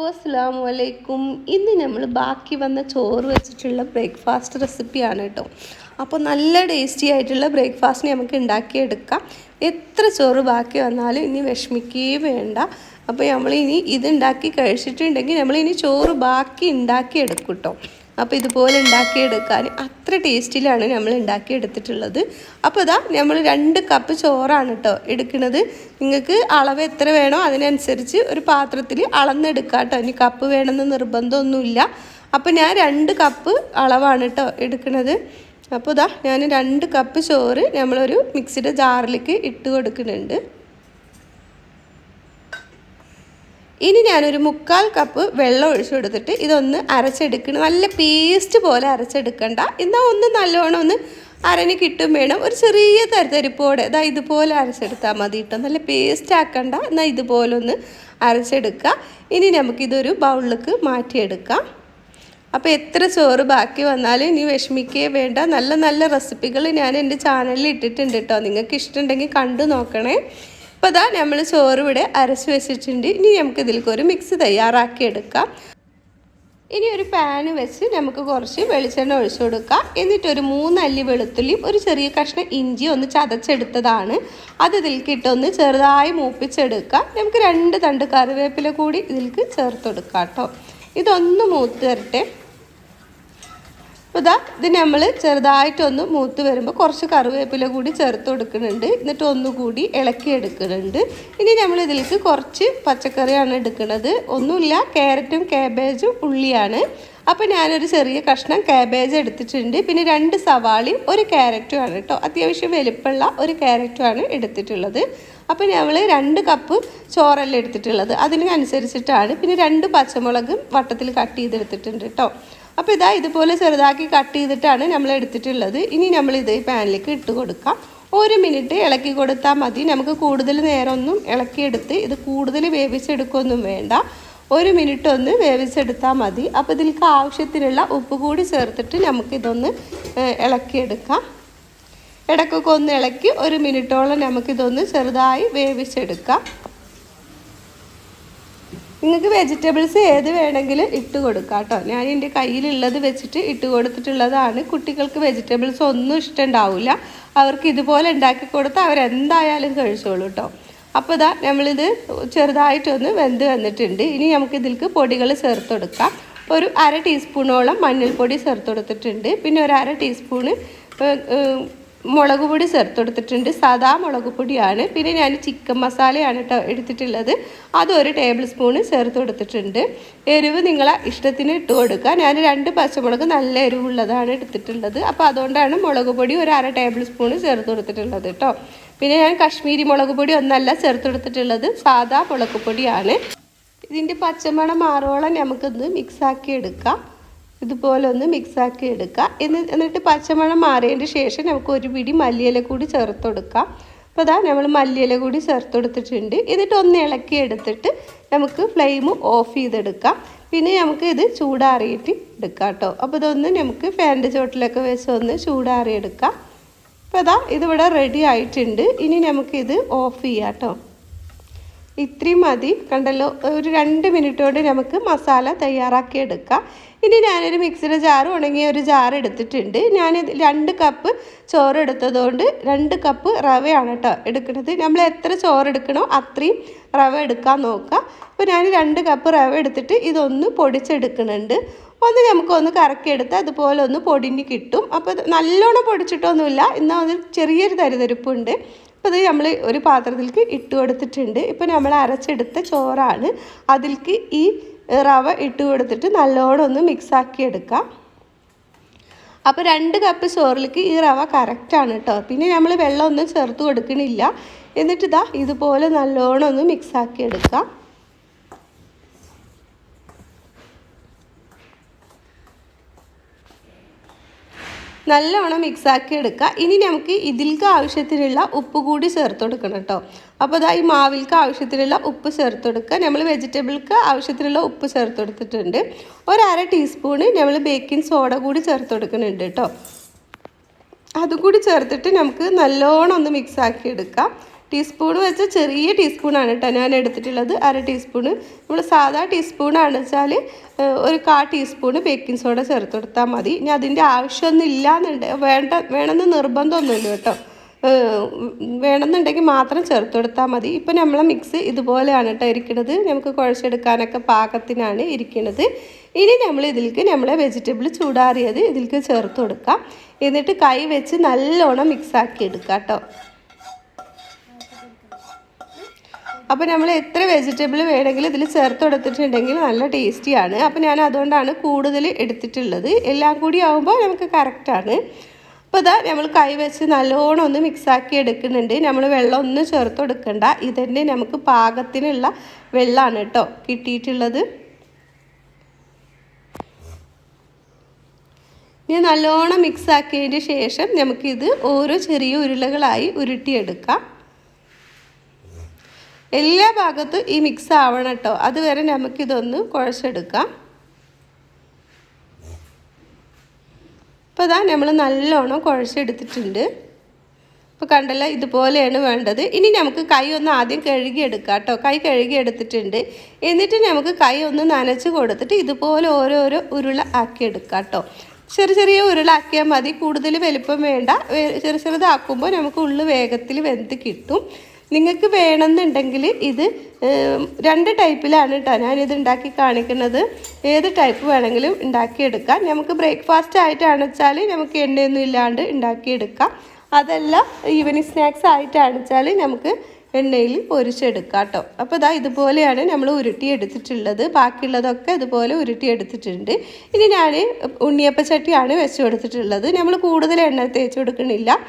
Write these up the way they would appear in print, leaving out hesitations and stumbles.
അസ്സലാമു അലൈക്കും. ഇന്ന് നമ്മൾ ബാക്കി വന്ന ചോറ് വെച്ചിട്ടുള്ള ബ്രേക്ക്ഫാസ്റ്റ് റെസിപ്പിയാണ് കേട്ടോ. അപ്പോൾ നല്ല ടേസ്റ്റി ആയിട്ടുള്ള ബ്രേക്ക്ഫാസ്റ്റിന് നമുക്ക് ഉണ്ടാക്കിയെടുക്കാം. എത്ര ചോറ് ബാക്കി വന്നാലും ഇനി വിഷമിക്കുകയും വേണ്ട. അപ്പോൾ നമ്മളിനി ഇതുണ്ടാക്കി കഴിച്ചിട്ടുണ്ടെങ്കിൽ നമ്മളിനി ചോറ് ബാക്കി ഉണ്ടാക്കിയെടുക്കും കേട്ടോ. അപ്പോൾ ഇതുപോലെ ഉണ്ടാക്കിയെടുക്കാൻ അത്ര ടേസ്റ്റിലാണ് നമ്മൾ ഉണ്ടാക്കിയെടുത്തിട്ടുള്ളത്. അപ്പോൾ ഇതാ നമ്മൾ 2 കപ്പ് ചോറാണ് കേട്ടോ എടുക്കുന്നത്. നിങ്ങൾക്ക് അളവ് എത്ര വേണോ അതിനനുസരിച്ച് ഒരു പാത്രത്തിൽ അളന്നെടുക്കാം കേട്ടോ. ഇനി കപ്പ് വേണമെന്ന് നിർബന്ധമൊന്നുമില്ല. അപ്പോൾ ഞാൻ 2 കപ്പ് അളവാണ് കേട്ടോ എടുക്കുന്നത്. അപ്പോൾ ഇതാ ഞാൻ 2 കപ്പ് ചോറ് നമ്മളൊരു മിക്സിയുടെ ജാറിലേക്ക് ഇട്ട് കൊടുക്കുന്നുണ്ട്. ഇനി ഞാനൊരു 1/4 കപ്പ് വെള്ളം ഒഴിച്ചു കൊടുത്തിട്ട് ഇതൊന്ന് അരച്ചെടുക്കണം. നല്ല പേസ്റ്റ് പോലെ അരച്ചെടുക്കണ്ട, എന്നാൽ ഒന്ന് നല്ലോണം ഒന്ന് അരഞ്ഞ് കിട്ടും വേണം. ഒരു ചെറിയ തരിതരിപ്പോടെ ഇതുപോലെ അരച്ചെടുത്താൽ മതി കേട്ടോ. നല്ല പേസ്റ്റ് ആക്കണ്ട, എന്നാൽ ഇതുപോലെ ഒന്ന് അരച്ചെടുക്കുക. ഇനി നമുക്കിതൊരു ബൗളിലേക്ക് മാറ്റിയെടുക്കാം. അപ്പോൾ എത്ര ചോറ് ബാക്കി വന്നാലും ഇനി വിഷമിക്കേ വേണ്ട. നല്ല നല്ല റെസിപ്പികൾ ഞാൻ എൻ്റെ ചാനലിൽ ഇട്ടിട്ടുണ്ട് കേട്ടോ. നിങ്ങൾക്ക് ഇഷ്ടമുണ്ടെങ്കിൽ കണ്ടു നോക്കണേ. അപ്പോൾ അതാ നമ്മൾ ചോറ് ഇവിടെ അരച്ച് വെച്ചിട്ടുണ്ട്. ഇനി നമുക്ക് ഇതിലേക്കൊരു മിക്സ് തയ്യാറാക്കിയെടുക്കാം. ഇനി ഒരു പാന് വെച്ച് നമുക്ക് കുറച്ച് വെളിച്ചെണ്ണ ഒഴിച്ചു കൊടുക്കാം. എന്നിട്ടൊരു 3 അല്ലി വെളുത്തുള്ളിയും ഒരു ചെറിയ കഷ്ണം ഇഞ്ചി ഒന്ന് ചതച്ചെടുത്തതാണ് അത് ഇതിലേക്ക് ഇട്ടൊന്ന് ചെറുതായി മൂപ്പിച്ചെടുക്കാം. നമുക്ക് 2 തണ്ട് കറിവേപ്പില കൂടി ഇതിലേക്ക് ചേർത്ത് കൊടുക്കാം കേട്ടോ. ഇതൊന്ന് മൂത്ത് തരട്ടെ. അപ്പോൾ ഇത് നമ്മൾ ചെറുതായിട്ടൊന്ന് മൂത്ത് വരുമ്പോൾ കുറച്ച് കറിവേപ്പില കൂടി ചേർത്ത് കൊടുക്കുന്നുണ്ട്. എന്നിട്ട് ഒന്നുകൂടി ഇളക്കി എടുക്കുന്നുണ്ട്. ഇനി നമ്മൾ ഇതിലേക്ക് കുറച്ച് പച്ചക്കറിയാണ് എടുക്കുന്നത്. ഒന്നുമില്ല, ക്യാരറ്റും കാബേജും ഉള്ളിയാണ്. അപ്പോൾ ഞാനൊരു ചെറിയ കഷ്ണം കാബേജ് എടുത്തിട്ടുണ്ട്. പിന്നെ 2 സവാളയും 1 ക്യാരറ്റുമാണ് കേട്ടോ. അത്യാവശ്യം വലിപ്പമുള്ള 1 ക്യാരറ്റുമാണ് എടുത്തിട്ടുള്ളത്. അപ്പോൾ നമ്മൾ 2 കപ്പ് ചോറല്ല എടുത്തിട്ടുള്ളത്, അതിനനുസരിച്ചിട്ടാണ്. പിന്നെ 2 പച്ചമുളകും വട്ടത്തിൽ കട്ട് ചെയ്തെടുത്തിട്ടുണ്ട് കേട്ടോ. അപ്പോൾ ഇതുപോലെ ചെറുതാക്കി കട്ട് ചെയ്തിട്ടാണ് നമ്മൾ എടുത്തിട്ടുള്ളത്. ഇനി നമ്മളിത് പാനിലേക്ക് ഇട്ട് കൊടുക്കാം. 1 മിനിറ്റ് ഇളക്കി കൊടുത്താൽ മതി. നമുക്ക് കൂടുതൽ നേരമൊന്നും ഇളക്കിയെടുത്ത് ഇത് കൂടുതൽ വേവിച്ചെടുക്കുകയൊന്നും വേണ്ട. 1 മിനിറ്റ് ഒന്ന് വേവിച്ചെടുത്താൽ മതി. അപ്പോൾ ഇതിലേക്ക് ആവശ്യത്തിനുള്ള ഉപ്പ് കൂടി ചേർത്തിട്ട് നമുക്കിതൊന്ന് ഇളക്കിയെടുക്കാം. ഇടയ്ക്കൊക്കെ ഒന്ന് ഇളക്കി 1 മിനിറ്റോളം നമുക്കിതൊന്ന് ചെറുതായി വേവിച്ചെടുക്കാം. നിങ്ങൾക്ക് വെജിറ്റബിൾസ് ഏത് വേണമെങ്കിലും ഇട്ട് കൊടുക്കാം കേട്ടോ. ഞാൻ എൻ്റെ കയ്യിലുള്ളത് വെച്ചിട്ട് ഇട്ട് കൊടുത്തിട്ടുള്ളതാണ്. കുട്ടികൾക്ക് വെജിറ്റബിൾസ് ഒന്നും ഇഷ്ടമുണ്ടാവില്ല. അവർക്ക് ഇതുപോലെ ഉണ്ടാക്കി കൊടുത്താൽ അവരെന്തായാലും കഴിച്ചോളൂ കേട്ടോ. അപ്പോൾ നമ്മളിത് ചെറുതായിട്ടൊന്ന് വെന്ത് വന്നിട്ടുണ്ട്. ഇനി നമുക്കിതിലേക്ക് പൊടികൾ ചേർത്ത് കൊടുക്കാം. ഒരു 1/2 ടീസ്പൂണോളം മഞ്ഞൾപ്പൊടി ചേർത്ത് കൊടുത്തിട്ടുണ്ട്. പിന്നെ ഒരു 1/2 ടീസ്പൂണ് മുളക് പൊടി ചേർത്ത് കൊടുത്തിട്ടുണ്ട്. സാദാ മുളക് പൊടിയാണ്. പിന്നെ ഞാൻ ചിക്കൻ മസാലയാണ് കേട്ടോ എടുത്തിട്ടുള്ളത്. അത് 1 ടേബിൾ സ്പൂണ് ചേർത്ത് കൊടുത്തിട്ടുണ്ട്. എരിവ് നിങ്ങളെ ഇഷ്ടത്തിന് ഇട്ട് കൊടുക്കുക. ഞാൻ 2 പച്ചമുളക് നല്ല എരിവുള്ളതാണ് എടുത്തിട്ടുള്ളത്. അപ്പോൾ അതുകൊണ്ടാണ് മുളക് പൊടി ഒരു 1/2 ടേബിൾ സ്പൂണ് ചേർത്ത് കൊടുത്തിട്ടുള്ളത് കേട്ടോ. പിന്നെ ഞാൻ കാശ്മീരി മുളക് പൊടി ഒന്നല്ല ചേർത്ത് കൊടുത്തിട്ടുള്ളത്, സാദാ മുളക് പൊടിയാണ്. ഇതിൻ്റെ പച്ചമണം മാറോളം നമുക്കൊന്ന് മിക്സാക്കി എടുക്കാം. ഇതുപോലെ ഒന്ന് മിക്സാക്കി എടുക്കുക. എന്നിട്ട് പച്ചമണം മാറിയതിന് ശേഷം നമുക്ക് 1 പിടി മല്ലിയില കൂടി ചേർത്ത് കൊടുക്കാം. അപ്പോൾ നമ്മൾ മല്ലിയില കൂടി ചേർത്ത് കൊടുത്തിട്ടുണ്ട്. എന്നിട്ട് ഒന്ന് ഇളക്കി എടുത്തിട്ട് നമുക്ക് ഫ്ലെയിം ഓഫ് ചെയ്തെടുക്കാം. പിന്നെ നമുക്ക് ഇത് ചൂടാറിയിട്ട് എടുക്കാം കേട്ടോ. അപ്പോൾ ഇതൊന്ന് നമുക്ക് ഫാനിൻ്റെ ചോട്ടിലൊക്കെ വെച്ച് ഒന്ന് ചൂടാറിയെടുക്കാം. അപ്പോൾ ഇതിവിടെ റെഡി ആയിട്ടുണ്ട്. ഇനി നമുക്കിത് ഓഫ് ചെയ്യാം കേട്ടോ. ഇത്രയും മതി, കണ്ടല്ലോ. ഒരു 2 മിനിറ്റ് കൊണ്ട് നമുക്ക് മസാല തയ്യാറാക്കി എടുക്കാം. ഇനി ഞാനൊരു മിക്സിയുടെ ജാറ്, ഉണങ്ങിയ ഒരു ജാർ എടുത്തിട്ടുണ്ട്. ഞാൻ 2 കപ്പ് ചോറ് എടുത്തതുകൊണ്ട് 2 കപ്പ് റവയാണ് കേട്ടോ എടുക്കുന്നത്. നമ്മൾ എത്ര ചോറ് എടുക്കണോ അത്രയും റവ എടുക്കാൻ നോക്കുക. അപ്പോൾ ഞാൻ 2 കപ്പ് റവ എടുത്തിട്ട് ഇതൊന്ന് പൊടിച്ചെടുക്കുന്നുണ്ട്. നമുക്കൊന്ന് കറക്കിയെടുത്ത് അതുപോലെ ഒന്ന് പൊടിഞ്ഞ് കിട്ടും. അപ്പോൾ നല്ലോണം പൊടിച്ചിട്ടൊന്നുമില്ല, എന്നാൽ ഒരു ചെറിയൊരു തരിതരിപ്പുണ്ട്. അപ്പോൾ നമ്മൾ ഒരു പാത്രത്തിലേക്ക് ഇട്ട് കൊടുത്തിട്ടുണ്ട്. ഇപ്പോൾ നമ്മൾ അരച്ചെടുത്ത ചോറാണ്. അതിലേക്ക് ഈ റവ ഇട്ട് കൊടുത്തിട്ട് നല്ലോണം ഒന്ന് മിക്സാക്കി എടുക്കാം. അപ്പോൾ 2 കപ്പ് ചോറിലേക്ക് ഈ റവ കറക്റ്റാണ് കേട്ടോ. പിന്നെ നമ്മൾ വെള്ളമൊന്നും ചേർത്ത് കൊടുക്കണില്ല. എന്നിട്ട് ഇതുപോലെ നല്ലോണം ഒന്ന് മിക്സാക്കി എടുക്കാം. നല്ലവണ്ണം മിക്സാക്കി എടുക്കുക. ഇനി നമുക്ക് ഇതിലേക്ക് ആവശ്യത്തിനുള്ള ഉപ്പ് കൂടി ചേർത്ത് കൊടുക്കണം കേട്ടോ. അപ്പോൾ ഈ മാവിലേക്ക് ആവശ്യത്തിനുള്ള ഉപ്പ് ചേർത്ത് കൊടുക്കുക. നമ്മൾ വെജിറ്റബിൾക്ക് ആവശ്യത്തിനുള്ള ഉപ്പ് ചേർത്ത് കൊടുത്തിട്ടുണ്ട്. 1/2 ടീസ്പൂണ് നമ്മൾ ബേക്കിംഗ് സോഡ കൂടി ചേർത്ത് കൊടുക്കുന്നുണ്ട് കേട്ടോ. അതുകൂടി ചേർത്തിട്ട് നമുക്ക് നല്ലോണം ഒന്ന് മിക്സാക്കി എടുക്കാം. ടീസ്പൂൺ വെച്ച് ചെറിയ ടീസ്പൂണാണ് കേട്ടോ ഞാൻ എടുത്തിട്ടുള്ളത്, 1/2 ടീസ്പൂണ്. നമ്മൾ സാധാ ടീസ്പൂണാണെന്ന് വെച്ചാൽ ഒരു 1/4 ടീസ്പൂണ് ബേക്കിംഗ് സോഡ ചേർത്ത് കൊടുത്താൽ മതി. ഇനി അതിൻ്റെ ആവശ്യമൊന്നും വേണമെന്ന് നിർബന്ധമൊന്നുമില്ല കേട്ടോ. വേണമെന്നുണ്ടെങ്കിൽ മാത്രം ചേർത്ത് കൊടുത്താൽ മതി. ഇപ്പോൾ നമ്മളെ മിക്സ് ഇതുപോലെയാണ് കേട്ടോ ഇരിക്കുന്നത്. നമുക്ക് കുഴച്ചെടുക്കാനൊക്കെ പാകത്തിനാണ് ഇരിക്കുന്നത്. ഇനി നമ്മൾ ഇതിലേക്ക് നമ്മളെ വെജിറ്റബിൾ ചൂടാറിയത് ഇതിലേക്ക് ചേർത്ത് കൊടുക്കാം. എന്നിട്ട് കൈ വെച്ച് നല്ലോണം മിക്സാക്കി എടുക്കാം കേട്ടോ. അപ്പോൾ നമ്മൾ എത്ര വെജിറ്റബിൾ വേണമെങ്കിലും ഇതിൽ ചേർത്ത് കൊടുത്തിട്ടുണ്ടെങ്കിൽ നല്ല ടേസ്റ്റിയാണ്. അപ്പോൾ ഞാൻ അതുകൊണ്ടാണ് കൂടുതൽ എടുത്തിട്ടുള്ളത്. എല്ലാം കൂടി ആകുമ്പോൾ നമുക്ക് കറക്റ്റാണ്. അപ്പോൾ ഇതാ നമ്മൾ കൈ വെച്ച് നല്ലോണം ഒന്ന് മിക്സാക്കി എടുക്കുന്നുണ്ട്. നമ്മൾ വെള്ളം ഒന്നും ചേർത്ത് കൊടുക്കണ്ട. ഇതന്നെ നമുക്ക് പാകത്തിനുള്ള വെള്ളമാണ് കേട്ടോ കിട്ടിയിട്ടുള്ളത്. ഇനി നല്ലോണം മിക്സാക്കിയതിന് ശേഷം നമുക്കിത് ഓരോ ചെറിയ ഉരുളകളായി ഉരുട്ടിയെടുക്കാം. എല്ലാ ഭാഗത്തും ഈ മിക്സ് ആവണം കേട്ടോ. അതുവരെ നമുക്കിതൊന്ന് കുഴച്ചെടുക്കാം. അപ്പോൾ ഇതാ നമ്മൾ നല്ലോണം കുഴച്ചെടുത്തിട്ടുണ്ട്. അപ്പോൾ കണ്ടല്ലോ, ഇതുപോലെയാണ് വേണ്ടത്. ഇനി നമുക്ക് കൈ ഒന്ന് ആദ്യം കഴുകിയെടുക്കാം കേട്ടോ. കൈ കഴുകിയെടുത്തിട്ടുണ്ട്. എന്നിട്ട് നമുക്ക് കൈ ഒന്ന് നനച്ച് കൊടുത്തിട്ട് ഇതുപോലെ ഓരോരോ ഉരുള ആക്കിയെടുക്കാം കേട്ടോ. ചെറിയ ഉരുളാക്കിയാൽ മതി, കൂടുതൽ വലിപ്പം വേണ്ട. ചെറുതാക്കുമ്പോൾ നമുക്ക് ഉള്ളു വേഗത്തിൽ വെന്ത് കിട്ടും. നിങ്ങൾക്ക് വേണമെന്നുണ്ടെങ്കിൽ ഇത് 2 ടൈപ്പിലാണ് കേട്ടോ ഞാനിത് ഉണ്ടാക്കി കാണിക്കുന്നത്. ഏത് ടൈപ്പ് വേണമെങ്കിലും ഉണ്ടാക്കിയെടുക്കാം. നമുക്ക് ബ്രേക്ക്ഫാസ്റ്റ് ആയിട്ടാണ് വെച്ചാൽ നമുക്ക് എണ്ണയൊന്നും ഇല്ലാണ്ട് ഉണ്ടാക്കിയെടുക്കാം. അതല്ല ഈവനിങ് സ്നാക്സ് ആയിട്ടാണ് വെച്ചാൽ നമുക്ക് എണ്ണയിൽ പൊരിച്ചെടുക്കാം കേട്ടോ. അപ്പോൾ ഇതാ ഇതുപോലെയാണ് നമ്മൾ ഉരുട്ടിയെടുത്തിട്ടുള്ളത്. ബാക്കിയുള്ളതൊക്കെ ഇതുപോലെ ഉരുട്ടിയെടുത്തിട്ടുണ്ട്. ഇനി ഞാൻ ഉണ്ണിയപ്പച്ചട്ടിയാണ് വെച്ച് കൊടുത്തിട്ടുള്ളത്. നമ്മൾ കൂടുതൽ എണ്ണ തേച്ച് കൊടുക്കണില്ല,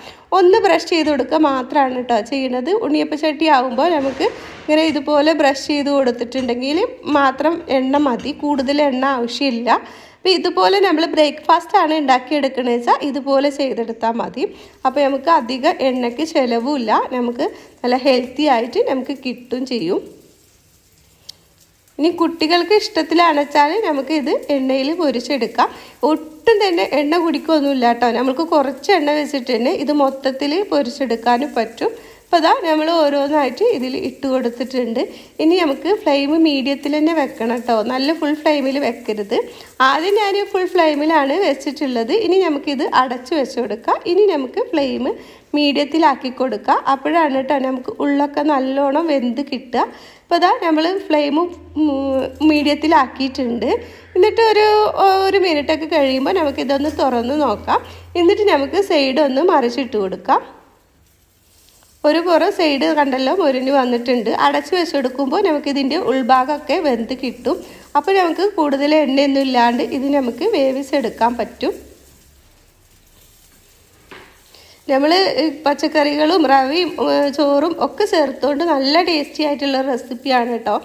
ഒന്ന് ബ്രഷ് ചെയ്ത് കൊടുക്കുക മാത്രമാണ് കേട്ടോ ചെയ്യുന്നത്. ഉണ്ണിയപ്പച്ചട്ടി ആകുമ്പോൾ നമുക്ക് ഇങ്ങനെ ഇതുപോലെ ബ്രഷ് ചെയ്ത് കൊടുത്തിട്ടുണ്ടെങ്കിൽ മാത്രം എണ്ണ മതി, കൂടുതൽ എണ്ണ ആവശ്യമില്ല. അപ്പോൾ ഇതുപോലെ നമ്മൾ ബ്രേക്ക്ഫാസ്റ്റാണ് ഉണ്ടാക്കിയെടുക്കണമെന്ന് വെച്ചാൽ ഇതുപോലെ ചെയ്തെടുത്താൽ മതി. അപ്പോൾ നമുക്ക് അധികം എണ്ണയ്ക്ക് ചിലവുമില്ല, നമുക്ക് നല്ല ഹെൽത്തി ആയിട്ട് നമുക്ക് കിട്ടും ചെയ്യും. ഇനി കുട്ടികൾക്ക് ഇഷ്ടത്തിലാണെന്ന് വെച്ചാൽ നമുക്ക് ഇത് എണ്ണയിൽ പൊരിച്ചെടുക്കാം. ഒട്ടും തന്നെ എണ്ണ കുടിക്കൊന്നുമില്ല കേട്ടോ. നമുക്ക് കുറച്ച് എണ്ണ വെച്ചിട്ട് തന്നെ ഇത് മൊത്തത്തിൽ പൊരിച്ചെടുക്കാനും പറ്റും. അപ്പോൾ അതാ നമ്മൾ ഓരോന്നായിട്ട് ഇതിൽ ഇട്ട് കൊടുത്തിട്ടുണ്ട്. ഇനി നമുക്ക് ഫ്ലെയിം മീഡിയത്തിൽ തന്നെ വെക്കണം കേട്ടോ, നല്ല ഫുൾ ഫ്ലെയിമിൽ വെക്കരുത്. ആദ്യം ഞാൻ ഫുൾ ഫ്ലെയിമിലാണ് വെച്ചിട്ടുള്ളത്. ഇനി നമുക്കിത് അടച്ച് വെച്ച് കൊടുക്കാം. ഇനി നമുക്ക് ഫ്ലെയിം മീഡിയത്തിലാക്കി കൊടുക്കുക. അപ്പോഴാണ് കേട്ടോ നമുക്ക് ഉള്ളൊക്കെ നല്ലോണം വെന്ത് കിട്ടുക. അപ്പോൾ അതാ നമ്മൾ ഫ്ലെയിം മീഡിയത്തിലാക്കിയിട്ടുണ്ട്. എന്നിട്ട് ഒരു മിനിറ്റൊക്കെ കഴിയുമ്പോൾ നമുക്കിതൊന്ന് തുറന്ന് നോക്കാം. എന്നിട്ട് നമുക്ക് സൈഡ് ഒന്ന് മറിച്ചിട്ട് കൊടുക്കാം. ഒരു പുറം സൈഡ് കണ്ടല്ലോ മുരിഞ്ഞ് വന്നിട്ടുണ്ട്. അടച്ച് വെച്ചെടുക്കുമ്പോൾ നമുക്കിതിൻ്റെ ഉൾഭാഗമൊക്കെ വെന്ത് കിട്ടും. അപ്പോൾ നമുക്ക് കൂടുതൽ എണ്ണയൊന്നും ഇല്ലാണ്ട് ഇത് നമുക്ക് വേവിച്ചെടുക്കാൻ പറ്റും. നമ്മൾ പച്ചക്കറികളും റവയും ചോറും ഒക്കെ ചേർത്തുകൊണ്ട് നല്ല ടേസ്റ്റി ആയിട്ടുള്ള റെസിപ്പിയാണ് കേട്ടോ.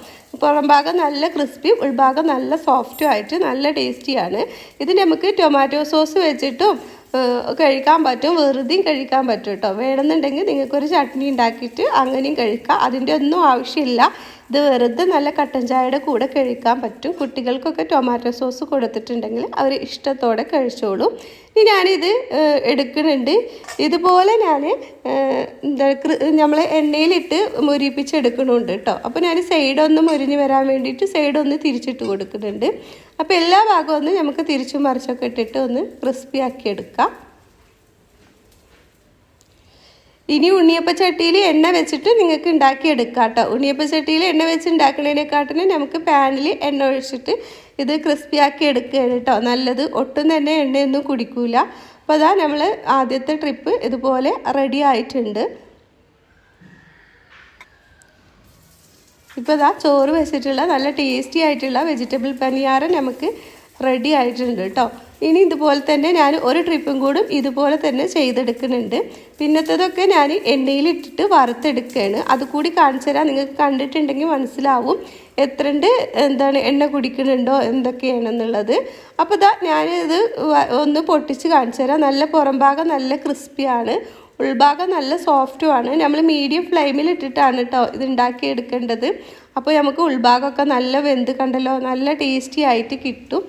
പുറം ഭാഗം നല്ല ക്രിസ്പിയും ഉൾഭാഗം നല്ല സോഫ്റ്റും ആയിട്ട് നല്ല ടേസ്റ്റിയാണ്. ഇത് നമുക്ക് ടൊമാറ്റോ സോസ് വെച്ചിട്ടും കഴിക്കാൻ പറ്റും, വെറുതെയും കഴിക്കാൻ പറ്റും കേട്ടോ. വേണമെന്നുണ്ടെങ്കിൽ നിങ്ങൾക്കൊരു ചട്നി ഉണ്ടാക്കിയിട്ട് അങ്ങനെയും കഴിക്കാം. അതിൻ്റെ ഒന്നും ആവശ്യമില്ല. ഇത് വെറുതെ നല്ല കട്ടൻ ചായയുടെ കൂടെ കഴിക്കാൻ പറ്റും. കുട്ടികൾക്കൊക്കെ ടൊമാറ്റോ സോസ് കൊടുത്തിട്ടുണ്ടെങ്കിൽ അവർ ഇഷ്ടത്തോടെ കഴിച്ചോളും. ഇനി ഞാനിത് എടുക്കുന്നുണ്ട്. ഇതുപോലെ ഞാൻ നമ്മൾ എണ്ണയിലിട്ട് മുരിപ്പിച്ചെടുക്കണുണ്ട് കേട്ടോ. അപ്പോൾ ഞാൻ സൈഡൊന്ന് മുരിഞ്ഞ് വരാൻ വേണ്ടിയിട്ട് സൈഡൊന്ന് തിരിച്ചിട്ട് കൊടുക്കുന്നുണ്ട്. അപ്പോൾ എല്ലാ ഭാഗവും ഒന്ന് നമുക്ക് തിരിച്ചും മറിച്ചൊക്കെ ഇട്ടിട്ട് ഒന്ന് ക്രിസ്പി ആക്കി എടുക്കാം. ഇനി ഉണ്ണിയപ്പച്ചട്ടിയിൽ എണ്ണ വെച്ചിട്ട് നിങ്ങൾക്ക് ഉണ്ടാക്കിയെടുക്കാം കേട്ടോ. ഉണ്ണിയപ്പച്ചട്ടിയിൽ എണ്ണ വെച്ച് ഉണ്ടാക്കുന്നതിനെക്കാട്ടിലും നമുക്ക് പാനിൽ എണ്ണ ഒഴിച്ചിട്ട് ഇത് ക്രിസ്പി ആക്കി എടുക്കുകയാണ് കേട്ടോ നല്ലത്. ഒട്ടും തന്നെ എണ്ണയൊന്നും കുടിക്കൂല. അപ്പോൾ അതാ നമ്മൾ ആദ്യത്തെ ട്രിപ്പ് ഇതുപോലെ റെഡി ആയിട്ടുണ്ട്. ഇപ്പോൾ ഇതാ ചോറ് വെച്ചിട്ടുള്ള നല്ല ടേസ്റ്റി ആയിട്ടുള്ള വെജിറ്റബിൾ പനിയാരം നമുക്ക് റെഡി ആയിട്ടുണ്ട് കേട്ടോ. ഇനി ഇതുപോലെ തന്നെ ഞാൻ ഒരു ട്രിപ്പും കൂടും ഇതുപോലെ തന്നെ ചെയ്തെടുക്കുന്നുണ്ട്. പിന്നത്തതൊക്കെ ഞാൻ എണ്ണയിലിട്ടിട്ട് വറുത്തെടുക്കുകയാണ്. അതുകൂടി കാണിച്ചു തരാം. നിങ്ങൾക്ക് കണ്ടിട്ടുണ്ടെങ്കിൽ മനസ്സിലാവും എത്രണ്ട് എണ്ണ കുടിക്കുന്നുണ്ടോ എന്തൊക്കെയാണെന്നുള്ളത്. അപ്പോൾ ഇതാ ഞാനിത് ഒന്ന് പൊട്ടിച്ച് കാണിച്ചു തരാം. നല്ല പുറം ഭാഗം നല്ല ക്രിസ്പിയാണ്, ഉൾഭാഗം നല്ല സോഫ്റ്റുമാണ്. നമ്മൾ മീഡിയം ഫ്ലെയിമിൽ ഇട്ടിട്ടാണ് കേട്ടോ ഇത് ഉണ്ടാക്കിയെടുക്കേണ്ടത്. അപ്പോൾ നമുക്ക് ഉൾഭാഗമൊക്കെ നല്ല വെന്ത് കണ്ടല്ലോ, നല്ല ടേസ്റ്റി ആയിട്ട് കിട്ടും.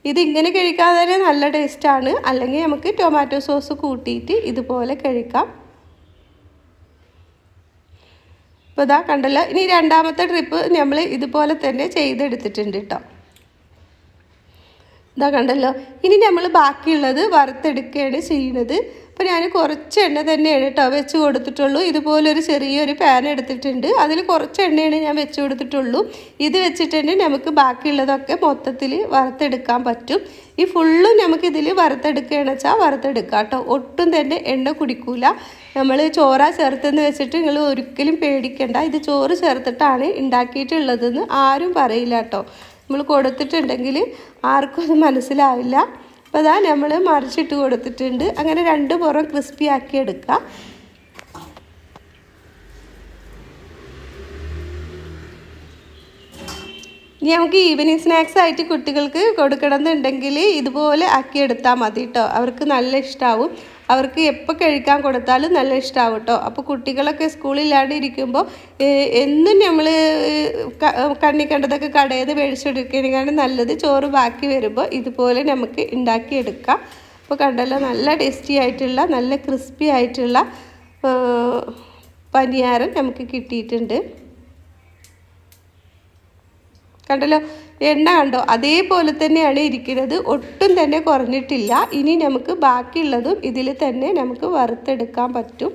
ഇതിങ്ങനെ കഴിക്കാൻ തന്നെ നല്ല ടേസ്റ്റാണ്. അല്ലെങ്കിൽ നമുക്ക് ടൊമാറ്റോ സോസ് കൂട്ടിയിട്ട് ഇതുപോലെ കഴിക്കാം. ഇപ്പോൾ ഇതാ കണ്ടല്ലോ. ഇനി രണ്ടാമത്തെ ട്രിപ്പ് നമ്മൾ ഇതുപോലെ തന്നെ ചെയ്തെടുത്തിട്ടുണ്ട് കേട്ടോ. ഇതാ കണ്ടല്ലോ. ഇനി നമ്മൾ ബാക്കിയുള്ളത് വറുത്തെടുക്കുകയാണ് ചെയ്യുന്നത്. അപ്പോൾ ഞാൻ കുറച്ച് എണ്ണ തന്നെയാണ് കേട്ടോ വെച്ച് കൊടുത്തിട്ടുള്ളൂ. ഇതുപോലൊരു ചെറിയൊരു പാൻ എടുത്തിട്ടുണ്ട്, അതിൽ കുറച്ച് എണ്ണയാണ് ഞാൻ വെച്ച് കൊടുത്തിട്ടുള്ളൂ. ഇത് വെച്ചിട്ടുണ്ട് നമുക്ക് ബാക്കിയുള്ളതൊക്കെ മൊത്തത്തിൽ വറുത്തെടുക്കാൻ പറ്റും. ഈ ഫുള്ളും നമുക്കിതിൽ വറുത്തെടുക്കുകയാണെന്ന് വെച്ചാൽ വറുത്തെടുക്കാം കേട്ടോ. ഒട്ടും തന്നെ എണ്ണ കുടിക്കൂല. നമ്മൾ ചോറ ചേർത്തെന്ന് വെച്ചിട്ട് നിങ്ങൾ ഒരിക്കലും പേടിക്കണ്ട. ഇത് ചോറ് ചേർത്തിട്ടാണ് ഉണ്ടാക്കിയിട്ടുള്ളതെന്ന് ആരും പറയില്ല കേട്ടോ. നമ്മൾ കൊടുത്തിട്ടുണ്ടെങ്കിൽ ആർക്കും അത് മനസ്സിലാവില്ല. അപ്പോൾ അതാ നമ്മൾ മറിച്ചിട്ട് കൊടുത്തിട്ടുണ്ട്. അങ്ങനെ രണ്ട് പുറം ക്രിസ്പി ആക്കി എടുക്കുക. ഇനി നമുക്ക് ഈവനിങ് സ്നാക്സ് ആയിട്ട് കുട്ടികൾക്ക് കൊടുക്കണമെന്നുണ്ടെങ്കിൽ ഇതുപോലെ ആക്കിയെടുത്താൽ മതി കേട്ടോ. അവർക്ക് നല്ല ഇഷ്ടമാവും. അവർക്ക് എപ്പോൾ കഴിക്കാൻ കൊടുത്താലും നല്ല ഇഷ്ടമാവും കേട്ടോ. അപ്പോൾ കുട്ടികളൊക്കെ സ്കൂളില്ലാണ്ട് ഇരിക്കുമ്പോൾ എന്നും നമ്മൾ കണ്ണി കണ്ടതൊക്കെ കടയിൽ നിന്ന് മേടിച്ചെടുക്കുന്നതിനാണ് നല്ലത്. ചോറ് ബാക്കി വരുമ്പോൾ ഇതുപോലെ നമുക്ക് ഉണ്ടാക്കിയെടുക്കാം. അപ്പോൾ കണ്ടല്ലോ, നല്ല ടേസ്റ്റി ആയിട്ടുള്ള നല്ല ക്രിസ്പി ആയിട്ടുള്ള പനിയാരം നമുക്ക് കിട്ടിയിട്ടുണ്ട്. കണ്ടല്ലോ, എണ്ണ കണ്ടോ അതേപോലെ തന്നെയാണ് ഇരിക്കുന്നത്, ഒട്ടും തന്നെ കുറഞ്ഞിട്ടില്ല. ഇനി നമുക്ക് ബാക്കിയുള്ളതും ഇതിൽ തന്നെ നമുക്ക് വറുത്തെടുക്കാൻ പറ്റും.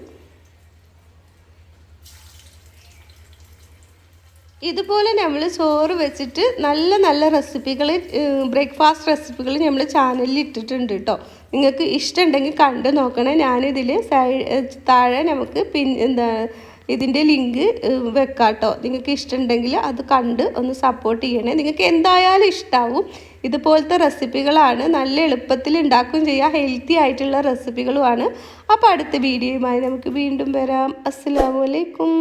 ഇതുപോലെ നമ്മൾ ചോറ് വെച്ചിട്ട് നല്ല നല്ല റെസിപ്പികൾ, ബ്രേക്ക്ഫാസ്റ്റ് റെസിപ്പികൾ നമ്മൾ ചാനലിൽ ഇട്ടിട്ടുണ്ട് കേട്ടോ. നിങ്ങൾക്ക് ഇഷ്ടമുണ്ടെങ്കിൽ കണ്ടു നോക്കണേ. ഞാനിതിൽ താഴെ നമുക്ക് ഇതിൻ്റെ ലിങ്ക് വെക്കാം കേട്ടോ. നിങ്ങൾക്ക് ഇഷ്ടമുണ്ടെങ്കിൽ അത് കണ്ട് ഒന്ന് സപ്പോർട്ട് ചെയ്യണേ. നിങ്ങൾക്ക് എന്തായാലും ഇഷ്ടമാവും. ഇതുപോലത്തെ റെസിപ്പികളാണ്, നല്ല എളുപ്പത്തിൽ ഉണ്ടാക്കുകയും ചെയ്യാം, ഹെൽത്തി ആയിട്ടുള്ള റെസിപ്പികളുമാണ്. അപ്പോൾ അടുത്ത വീഡിയോയുമായി നമുക്ക് വീണ്ടും വരാം. അസ്സലാമു അലൈക്കും.